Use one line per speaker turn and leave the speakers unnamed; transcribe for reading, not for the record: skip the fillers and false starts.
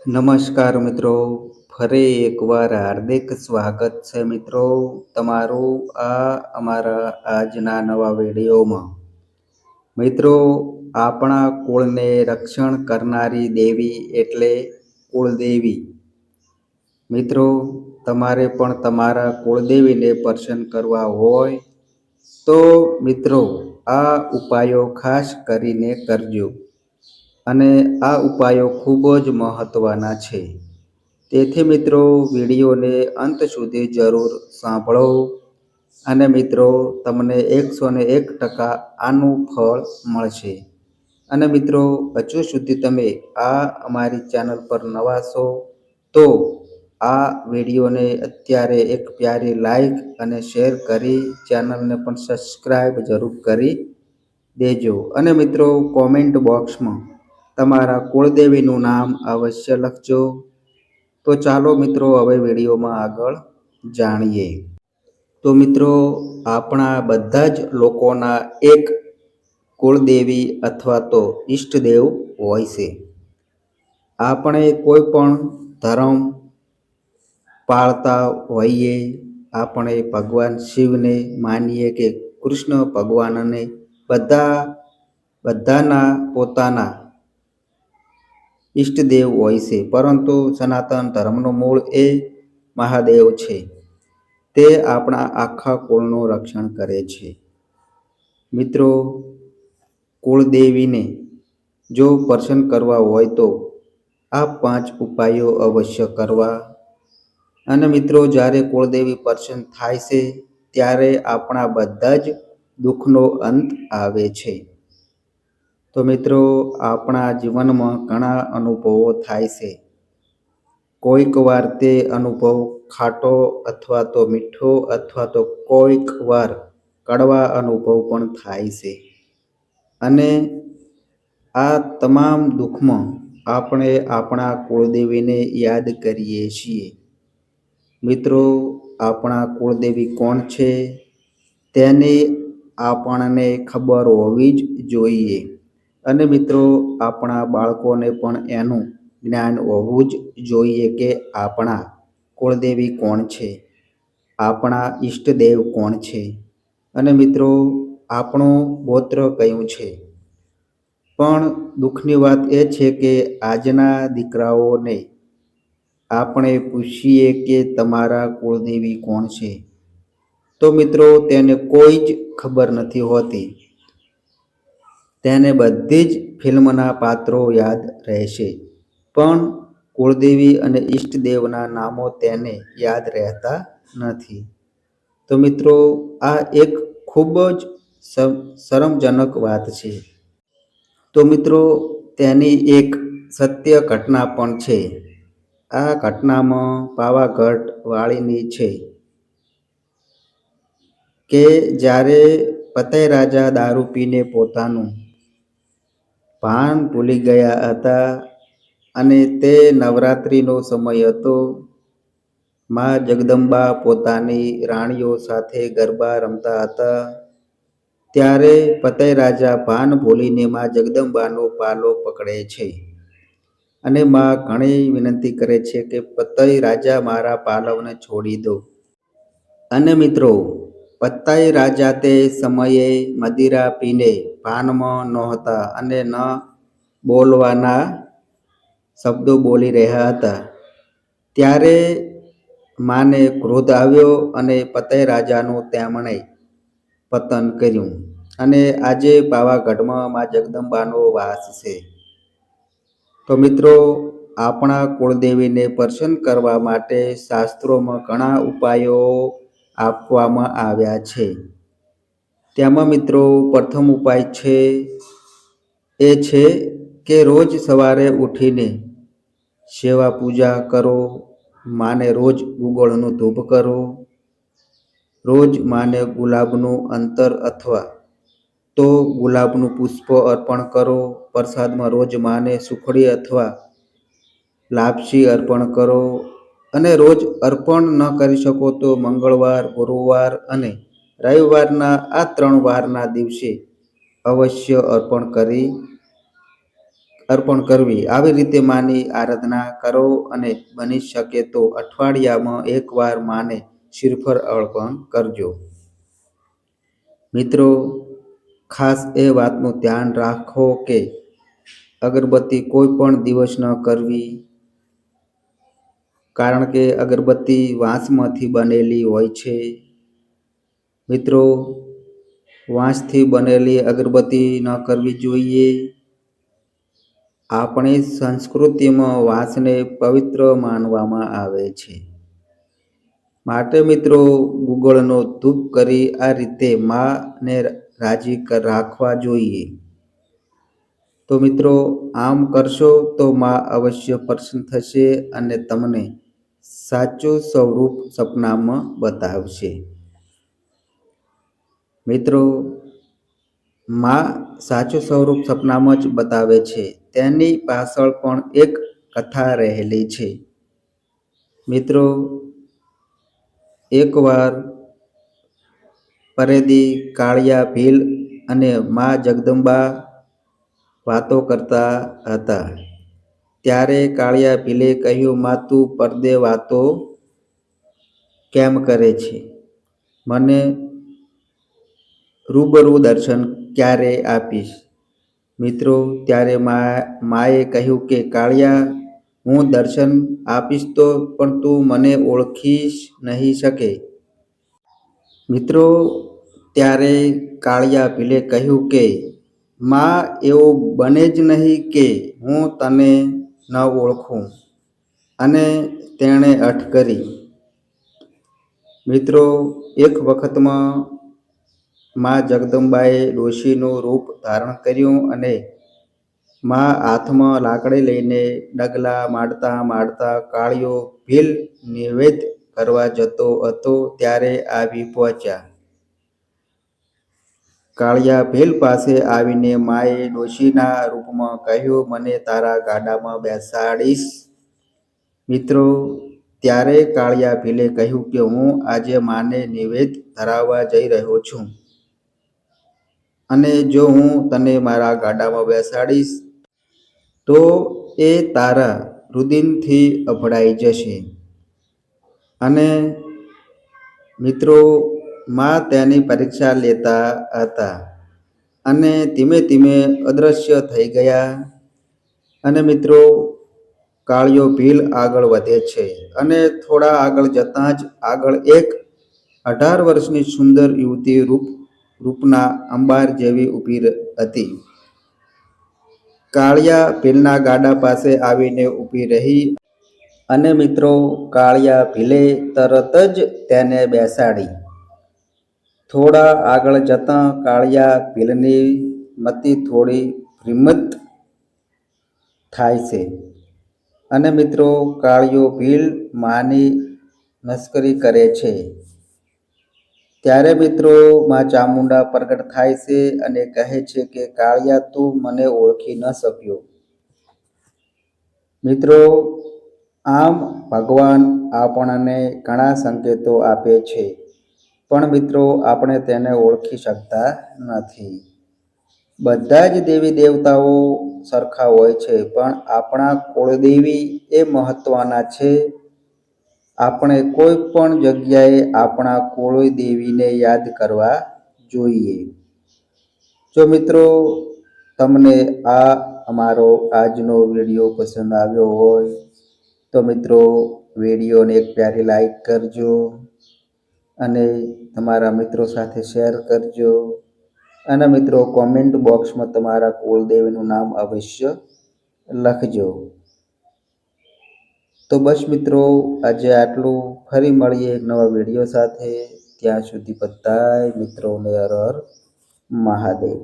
નમસ્કાર મિત્રો, ફરી એકવાર હાર્દિક સ્વાગત છે મિત્રો તમારું આ અમારા આજના નવા વિડીયોમાં. મિત્રો, આપણા કુળને રક્ષણ કરનારી દેવી એટલે કુળદેવી. મિત્રો, તમારે પણ તમારા કુળદેવીને પ્રસન્ન કરવા હોય તો મિત્રો આ ઉપાયો ખાસ કરીને કરજો. અને આ ઉપાયો ખૂબ જ મહત્ત્વના છે. તેથી મિત્રો વિડીયોને અંત સુધી જરૂર સાંભળો અને મિત્રો તમને 101% આનું ફળ મળશે. અને મિત્રો હજુ સુધી તમે આ અમારી ચેનલ પર નવા છો તો આ વિડીયોને અત્યારે એક પ્યારી લાઈક અને શેર કરી ચેનલને પણ સબસ્ક્રાઈબ જરૂર કરી દેજો. અને મિત્રો કોમેન્ટ બોક્સમાં તમારા કુળદેવીનું નામ અવશ્ય લખજો. તો ચાલો મિત્રો હવે વિડીયોમાં આગળ જાણીએ. તો મિત્રો આપણા બધા જ લોકોના એક કુળદેવી અથવા તો ઈષ્ટદેવ હોય છે. આપણે કોઈ પણ ધર્મ પાળતા હોઈએ, આપણે ભગવાન શિવને માનીએ કે કૃષ્ણ ભગવાનને, બધાના પોતાના ઈષ્ટદેવ હોય છે. પરંતુ સનાતન ધર્મનું મૂળ એ મહાદેવ છે. તે આપણા આખા કુળનું રક્ષણ કરે છે. મિત્રો, કુળદેવીને જો પ્રસન્ન કરવા હોય તો આ 5 ઉપાયો અવશ્ય કરવા. અને મિત્રો જ્યારે કુળદેવી પ્રસન્ન થાય છે ત્યારે આપણા બધા જ દુઃખનો અંત આવે છે. તો મિત્રો આપણા જીવનમાં ઘણા અનુભવો થાય છે. કોઈક વાર તે અનુભવ ખાટો અથવા તો મીઠો અથવા તો કોઈક વાર કડવા અનુભવ પણ થાય છે. અને આ તમામ દુઃખમાં આપણે આપણા કુળદેવીને યાદ કરીએ છીએ. મિત્રો, આપણા કુળદેવી કોણ છે તેની આપણને ખબર હોવી જ જોઈએ. અને મિત્રો આપણા બાળકોને પણ એનું જ્ઞાન હોવું જ જોઈએ કે આપણા કુળદેવી કોણ છે, આપણા ઈષ્ટદેવ કોણ છે અને મિત્રો આપણું ગોત્ર કયું છે. પણ દુઃખની વાત એ છે કે આજના દીકરાઓને આપણે પૂછીએ કે તમારા કુળદેવી કોણ છે તો મિત્રો તેને કોઈ જ ખબર નથી હોતી. તેને બધી જ ફિલ્મના પાત્રો યાદ રહેશે, પણ કુળદેવી અને ઈષ્ટદેવના નામો તેને યાદ રહેતા નથી. તો મિત્રો આ એક ખૂબ જ શરમજનક વાત છે. તો મિત્રો તેની એક સત્ય ઘટના પણ છે. આ ઘટનામાં પાવાગઢ વાળીની છે કે જ્યારે પતઈ રાજા દારૂ પીને પોતાનું ભાન ભૂલી ગયા હતા અને તે નવરાત્રિનો સમય હતો. મા જગદંબા પોતાની રાણીઓ સાથે ગરબા રમતા હતા. ત્યારે પતઈ રાજા ભાન ભૂલીને મા જગદંબાનો પાલો પકડે છે અને મા ઘણી વિનંતી કરે છે કે પતઈ રાજા મારા પાલવને છોડી દો. અને મિત્રો પતઈ રાજા તે સમયે મદિરા પીને ભાનમાં નહોતા અને ન બોલવાના શબ્દો બોલી રહ્યા હતા. ત્યારે માને ક્રોધ આવ્યો અને પતઈ રાજાનું તેમણે પતન કર્યું. અને આજે પાવાગઢમાં મા જગદંબાનો વાસ છે. તો મિત્રો આપણા કુળદેવીને પ્રસન્ન કરવા માટે શાસ્ત્રોમાં ઘણા ઉપાયો આપવામાં આવ્યા છે. તેમાં મિત્રો પ્રથમ ઉપાય છે એ છે કે રોજ સવારે ઉઠીને સેવા પૂજા કરો. માને રોજ ગુગળનો ધૂપ કરો. રોજ માને ગુલાબનું અંતર અથવા તો ગુલાબનું પુષ્પ અર્પણ કરો. પ્રસાદમાં રોજ માને સુખડી અથવા લાપસી અર્પણ કરો. અને રોજ અર્પણ ન કરી શકો તો મંગળવાર, ગુરુવાર અને રવિવારના આ 3 વારના દિવસે અવશ્ય અર્પણ અર્પણ કરવી. આવી રીતે માની આરાધના કરો અને બની શકે તો અઠવાડિયામાં એકવાર માને શ્રીફળ અર્પણ કરજો. મિત્રો, ખાસ એ વાતનું ધ્યાન રાખો કે અગરબત્તી કોઈ પણ દિવસ ન કરવી, કારણ કે અગરબત્તી વાંસમાંથી બનેલી હોય છે. મિત્રો, વાંસથી બનેલી અગરબત્તી ન કરવી જોઈએ. આપણી સંસ્કૃતિમાં વાંસને પવિત્ર માનવામાં આવે છે. માટે મિત્રો, ગુગળનો ધૂપ કરી આ રીતે માને રાજી રાખવા જોઈએ. તો મિત્રો, આમ કરશો તો માં અવશ્ય પ્રસન્ન થશે અને તમને સાચું સ્વરૂપ સપનામાં બતાવશે. મિત્રો, માં સાચું સ્વરૂપ સપનામાં જ બતાવે છે. તેની પાછળ પણ એક કથા રહેલી છે. મિત્રો, એકવાર પરેદી, કાળિયા ભીલ અને માં જગદંબા વાતો કરતા હતા. ત્યારે કાળિયા ભીલે કહ્યું, માં તું પરદે વાતો કેમ કરે છે? મને રૂબરૂ દર્શન ક્યારે આપીશ? મિત્રો, ત્યારે માએ કહ્યું કે કાળિયા, હું દર્શન આપીશ તો પણ તું મને ઓળખી નહીં શકે. મિત્રો, ત્યારે કાળિયા ભીલે કહ્યું કે માં, એવું બને જ નહીં કે હું તને ન ઓળખું. અને તેણે અટ કરી. મિત્રો, એક વખતમાં માં જગદંબાએ ડોશીનું રૂપ ધારણ કર્યું અને માં હાથમાં લાકડી લઈને ડગલા માંડતા માંડતા કાળિયો ભીલ નૈવેદ્ય કરવા જતો હતો ત્યારે આવી પહોંચ્યા. કાળિયા ભીલ પાસે આવીને માએ ડોશીના રૂપમાં કહ્યું, મને તારા ગાડામાં બેસાડીશ? મિત્રો, ત્યારે કાળિયા ભીલે કહ્યું કે હું આજે માને નૈવેદ્ય ધરાવવા જઈ રહ્યો છું. અને જો હું તને મારા ગાડામાં બેસાડીશ તો એ તારા રુધિરથી અભડાઈ જશે. અને મિત્રો, માં તેની પરીક્ષા લેતા હતા અને ધીમે ધીમે અદૃશ્ય થઈ ગયા. અને મિત્રો, કાળિયો ભીલ આગળ વધે છે અને થોડા આગળ જતાં જ આગળ એક 18 વર્ષની સુંદર યુવતી રૂપના અંબાર જેવી ઊભી હતી. કાળિયા ભીલના ગાડા પાસે આવીને ઊભી રહી અને મિત્રો, કાળિયા ભીલે તરત જ તેને બેસાડી. થોડા આગળ જતાં કાળિયા ભીલની મતિ થોડી ભ્રમિત થાય છે. અને મિત્રો, કાળિયો ભીલ માની મસ્કરી કરે છે. ત્યારે મિત્રો, માં ચામુંડા પ્રગટ થાય છે અને કહે છે કે કાળિયા, તું મને ઓળખી ન શક્યો. મિત્રો, આમ ભગવાન આપણને ઘણા સંકેતો આપે છે, પણ મિત્રો, આપણે તેને ઓળખી શકતા નથી. બધા જ દેવી દેવતાઓ સરખા હોય છે, પણ આપણા કુળદેવી એ મહત્વના છે. આપણે કોઈ પણ જગ્યાએ આપણા કુળદેવીને યાદ કરવા જોઈએ. જો મિત્રો, તમને આ અમારો આજનો વિડીયો પસંદ આવ્યો હોય તો મિત્રો, વિડીયોને એક પ્યારી લાઈક કરજો અને તમારા મિત્રો સાથે શેર કરજો. અને મિત્રો, કોમેન્ટ બોક્સમાં તમારા કુળદેવીનું નામ અવશ્ય લખજો. તો બસ મિત્રો, આજે આટલું. ફરી મળીએ એક નવા વિડીયો સાથે. ત્યાં સુધી બધાય મિત્રોને હર હર મહાદેવ.